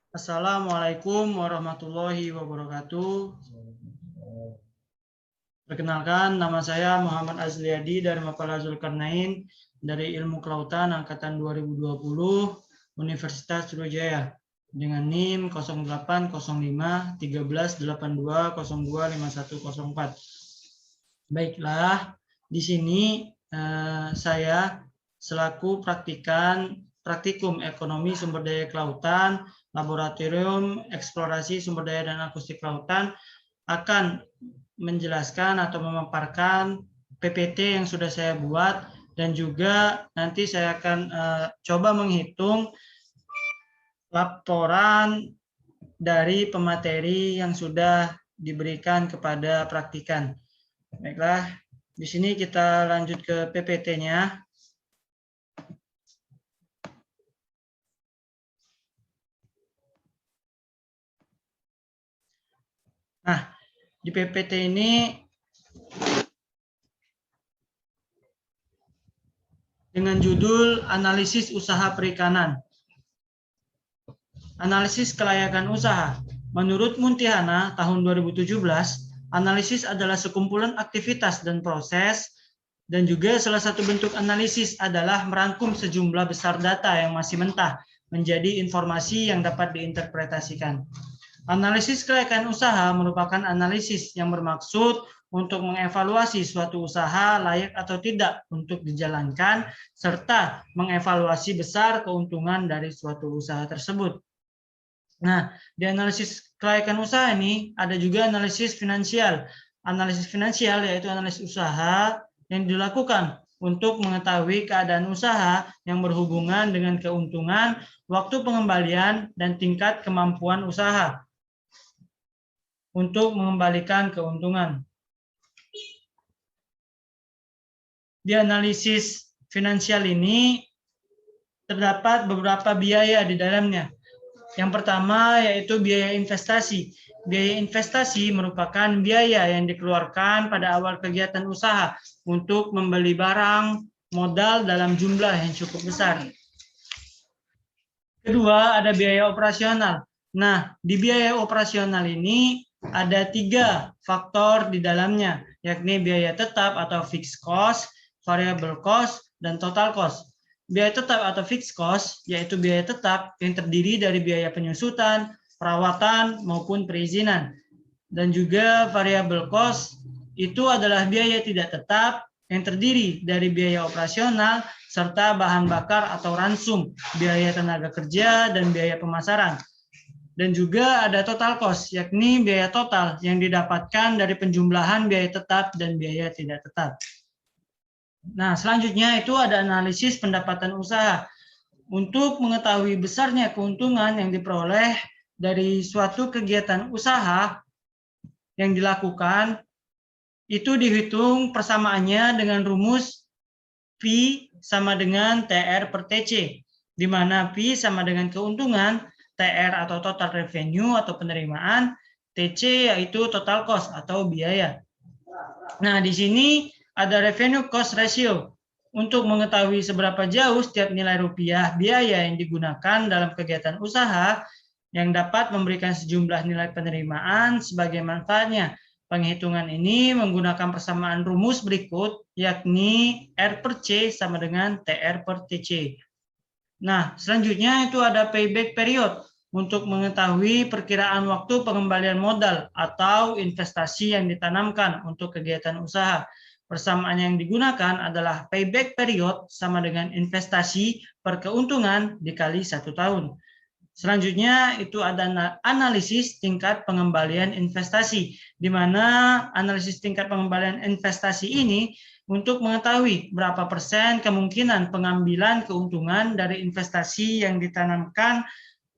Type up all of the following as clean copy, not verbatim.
Assalamualaikum warahmatullahi wabarakatuh. Perkenalkan, nama saya Muhammad Azliadi dari Mapala Zulkarnain dari Ilmu Kelautan Angkatan 2020 Universitas Sriwijaya dengan NIM 0805 13 82 02 5104. Baiklah, di sini saya selaku praktikum ekonomi sumber daya kelautan, laboratorium eksplorasi sumber daya dan akustik kelautan akan menjelaskan atau memaparkan PPT yang sudah saya buat, dan juga nanti saya akan coba menghitung laporan dari pemateri yang sudah diberikan kepada praktikan. Baiklah, di sini kita lanjut ke PPT-nya. Nah, di PPT ini dengan judul Analisis Usaha Perikanan. Analisis kelayakan usaha. Menurut Muntihana tahun 2017, analisis adalah sekumpulan aktivitas dan proses, dan juga salah satu bentuk analisis adalah merangkum sejumlah besar data yang masih mentah menjadi informasi yang dapat diinterpretasikan. Analisis kelayakan usaha merupakan analisis yang bermaksud untuk mengevaluasi suatu usaha layak atau tidak untuk dijalankan, serta mengevaluasi besar keuntungan dari suatu usaha tersebut. Nah, di analisis kelayakan usaha ini ada juga analisis finansial. Analisis finansial yaitu analisis usaha yang dilakukan untuk mengetahui keadaan usaha yang berhubungan dengan keuntungan, waktu pengembalian, dan tingkat kemampuan usaha untuk mengembalikan keuntungan. Di analisis finansial ini terdapat beberapa biaya di dalamnya. Yang pertama yaitu biaya investasi. Biaya investasi merupakan biaya yang dikeluarkan pada awal kegiatan usaha untuk membeli barang modal dalam jumlah yang cukup besar. Kedua, ada biaya operasional. Nah, di biaya operasional ini ada 3 faktor di dalamnya, yakni biaya tetap atau fixed cost, variable cost, dan total cost. Biaya tetap atau fixed cost yaitu biaya tetap yang terdiri dari biaya penyusutan, perawatan, maupun perizinan. Dan juga variable cost itu adalah biaya tidak tetap yang terdiri dari biaya operasional serta bahan bakar atau ransum, biaya tenaga kerja, dan biaya pemasaran. Dan juga ada total cost, yakni biaya total yang didapatkan dari penjumlahan biaya tetap dan biaya tidak tetap. Nah, selanjutnya itu ada analisis pendapatan usaha. Untuk mengetahui besarnya keuntungan yang diperoleh dari suatu kegiatan usaha yang dilakukan, itu dihitung persamaannya dengan rumus P sama dengan TR per TC, di mana P sama dengan keuntungan, TR atau total revenue atau penerimaan, TC yaitu total cost atau biaya. Nah, di sini ada revenue cost ratio untuk mengetahui seberapa jauh setiap nilai rupiah biaya yang digunakan dalam kegiatan usaha yang dapat memberikan sejumlah nilai penerimaan sebagai manfaatnya. Penghitungan ini menggunakan persamaan rumus berikut, yakni R per C sama dengan TR per TC. Nah, selanjutnya itu ada payback period untuk mengetahui perkiraan waktu pengembalian modal atau investasi yang ditanamkan untuk kegiatan usaha. Persamaan yang digunakan adalah payback period sama dengan investasi per keuntungan dikali 1 tahun. Selanjutnya itu ada analisis tingkat pengembalian investasi, di mana analisis tingkat pengembalian investasi ini untuk mengetahui berapa persen kemungkinan pengambilan keuntungan dari investasi yang ditanamkan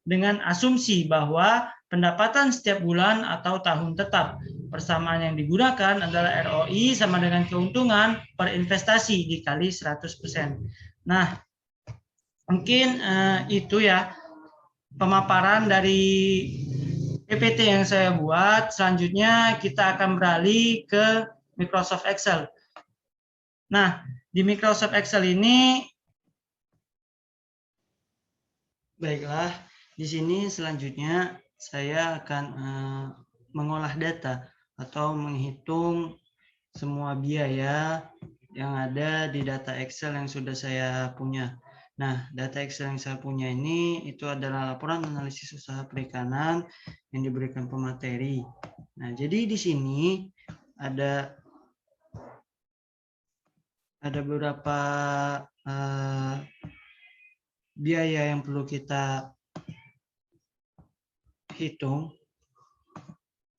dengan asumsi bahwa pendapatan setiap bulan atau tahun tetap. Persamaan yang digunakan adalah ROI sama dengan keuntungan per investasi dikali 100%. Nah, mungkin itu ya pemaparan dari PPT yang saya buat. Selanjutnya kita akan beralih ke Microsoft Excel. Nah, di Microsoft Excel ini, baiklah, Di sini selanjutnya saya akan mengolah data atau menghitung semua biaya yang ada di data Excel yang sudah saya punya. Nah, data Excel yang saya punya ini itu adalah laporan analisis usaha perikanan yang diberikan pemateri. Nah, jadi di sini ada beberapa biaya yang perlu kita hitung.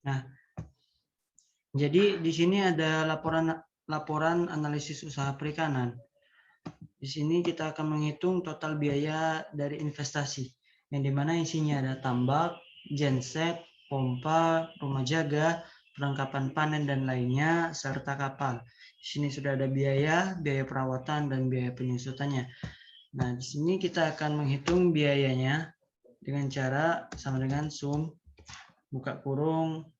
Nah, jadi di sini ada laporan analisis usaha perikanan. Di sini kita akan menghitung total biaya dari investasi, yang dimana isinya ada tambak, genset, pompa, rumah jaga, perlengkapan panen dan lainnya, serta kapal. Di sini sudah ada biaya perawatan dan biaya penyusutannya. Nah, di sini kita akan menghitung biayanya dengan cara sama dengan sum buka kurung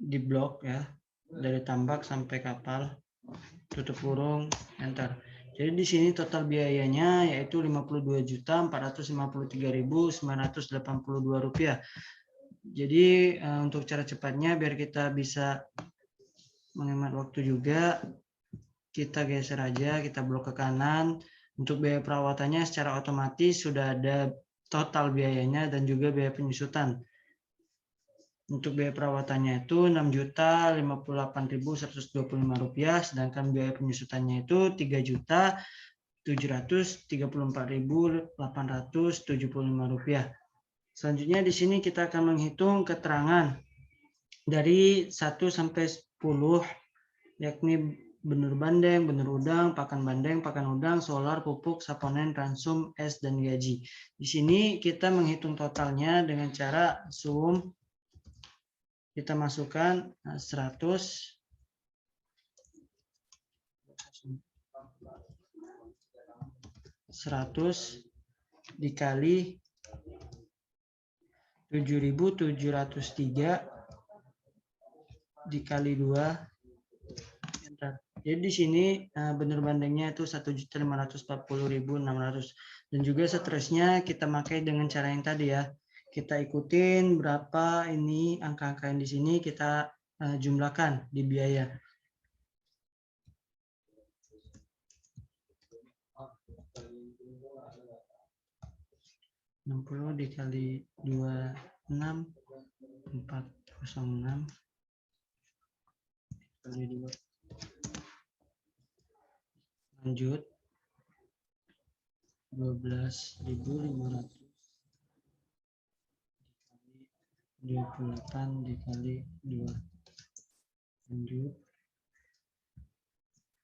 di blok ya, dari tambak sampai kapal, tutup kurung, enter. Jadi di sini total biayanya yaitu Rp55.983.982. Jadi untuk cara cepatnya biar kita bisa menghemat waktu juga, kita geser aja, kita blok ke kanan. Untuk biaya perawatannya secara otomatis sudah ada total biayanya dan juga biaya penyusutan. Untuk biaya perawatannya itu Rp6.058.125, sedangkan biaya penyusutannya itu Rp3.734.875. Selanjutnya di sini kita akan menghitung keterangan dari 1 sampai 10, yakni benur bandeng, benur udang, pakan bandeng, pakan udang, solar, pupuk, saponin, ransum, es, dan gaji. Di sini kita menghitung totalnya dengan cara sum. Kita masukkan 100 dikali 7.703 dikali 2. Jadi di sini benar bandengnya itu 1.540.600, dan juga seterusnya kita pakai dengan cara yang tadi ya. Kita ikutin berapa ini angka-angka yang di sini, kita jumlahkan di biaya. (60 dikali 26 406 kali 2). Lanjut 12.500 dikali 28 dikali 2. Lanjut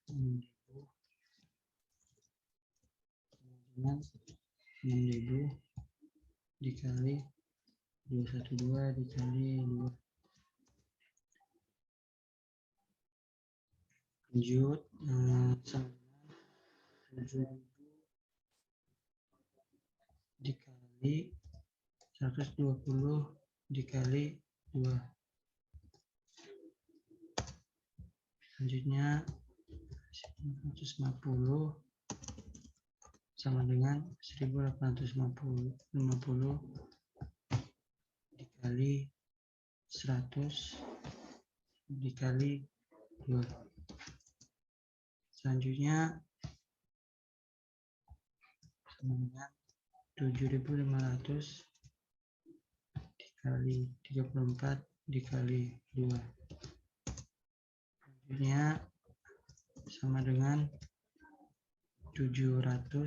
6.000 dikali 212 dikali 2. Lanjut 7.000 dikali 120 dikali 2. Selanjutnya 150 sama dengan 1.850 dikali 100 dikali 2. Selanjutnya sama dengan 7.500 dikali 34 dikali 2. Selanjutnya sama dengan 700.000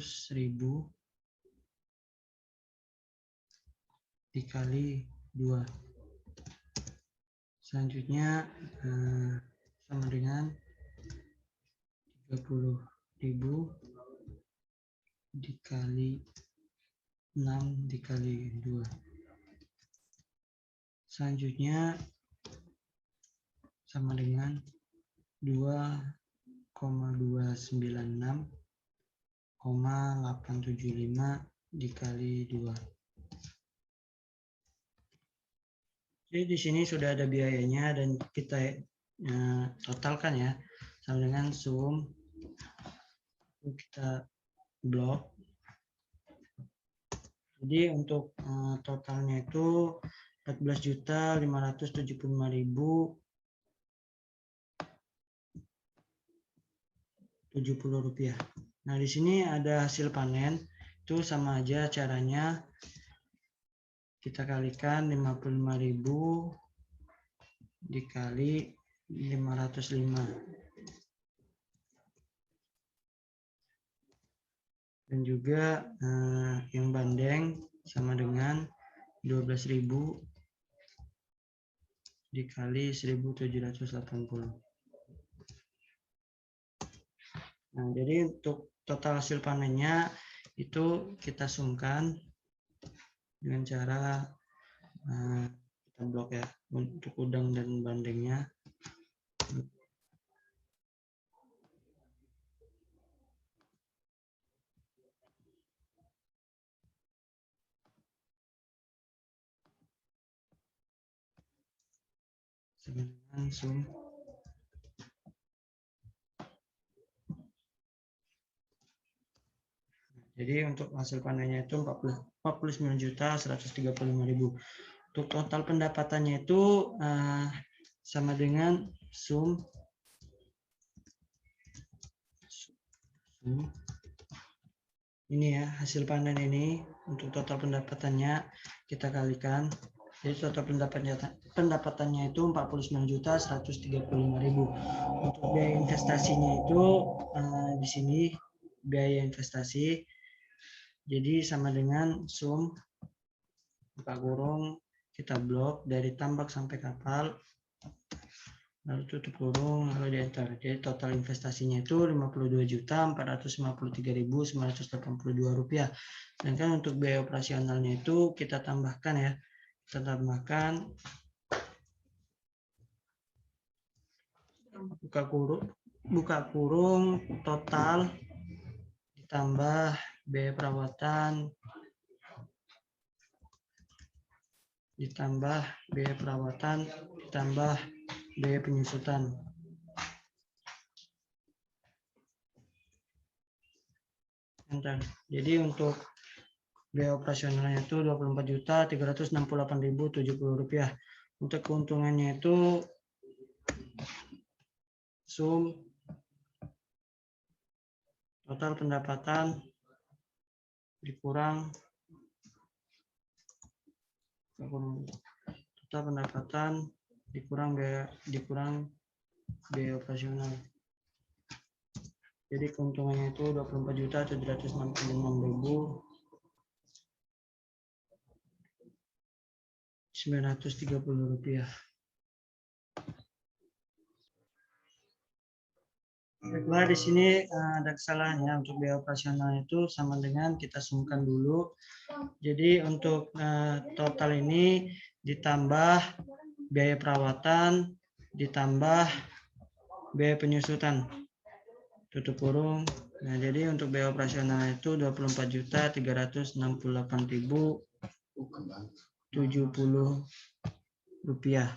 dikali 2. Selanjutnya sama dengan 30.000 dikali 6 dikali 2. Selanjutnya sama dengan 2,296,875 dikali 2. Jadi di sini sudah ada biayanya dan kita totalkan ya, sama dengan sum, kita blok Jadi untuk totalnya itu 14.575.070 rupiah. Nah, di sini ada hasil panen, itu sama aja caranya. Kita kalikan 55.000 dikali 505. Dan juga yang bandeng sama dengan 12.000 dikali 1.780. Nah, jadi untuk total hasil panennya itu kita sumkan dengan cara kita blok ya untuk udang dan bandengnya. Langsung. Jadi untuk hasil panennya itu 49.135.000. Untuk total pendapatannya itu sama dengan sum ini ya, hasil panen ini untuk total pendapatannya kita kalikan. Jadi total pendapatannya itu 49.135.000. Untuk biaya investasinya itu di sini biaya investasi. Jadi sama dengan sum buka kurung kita blok dari tambak sampai kapal, lalu tutup kurung, lalu di enter. Jadi total investasinya itu 52.453.982 rupiah. Sedangkan untuk biaya operasionalnya itu kita tambahkan ya, kita tambahkan buka kurung total ditambah biaya perawatan ditambah biaya penyusutan. Enter. Jadi untuk biaya operasionalnya itu 24.368.070 rupiah. Untuk keuntungannya itu sum total pendapatan dikurang biaya operasional. Jadi keuntungannya itu 24.766.930 rupiah. Baiklah, di sini ada kesalahannya. Untuk biaya operasional itu sama dengan kita sumkan dulu. Jadi untuk total ini ditambah biaya perawatan ditambah biaya penyusutan, tutup kurung. Nah, jadi untuk biaya operasional itu 24.368.070 rupiah.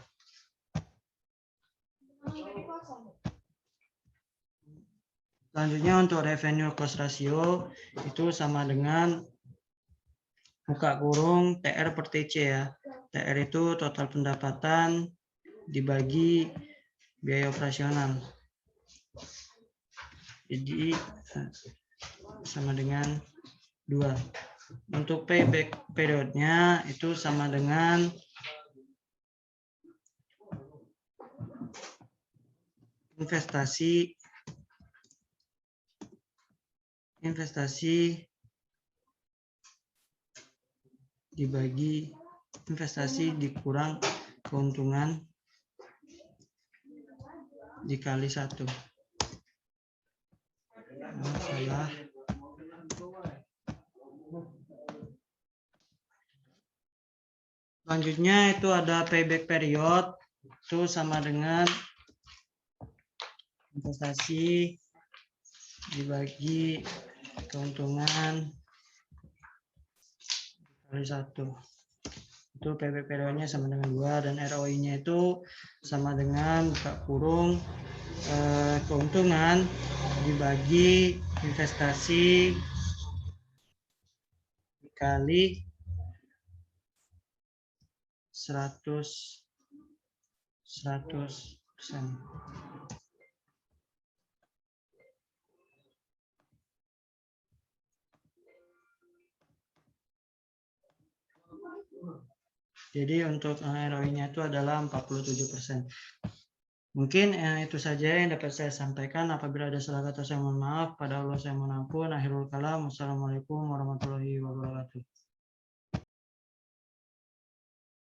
Selanjutnya untuk revenue cost ratio itu sama dengan buka kurung TR per TC ya. TR itu total pendapatan dibagi biaya operasional. Jadi sama dengan 2. Untuk payback periodnya itu sama dengan investasi dikurang keuntungan dikali 1. Salah. Selanjutnya itu ada payback period, itu sama dengan investasi dibagi keuntungan kali 1. Itu payback periodnya sama dengan 2 dan ROI-nya itu sama dengan buka kurung keuntungan dibagi investasi dikali 100%. Jadi untuk ROI-nya itu adalah 47%. Mungkin itu saja yang dapat saya sampaikan. Apabila ada salah kata saya mohon maaf. Pada Allah saya mohon ampun. Akhirul kalam. Wassalamualaikum warahmatullahi wabarakatuh.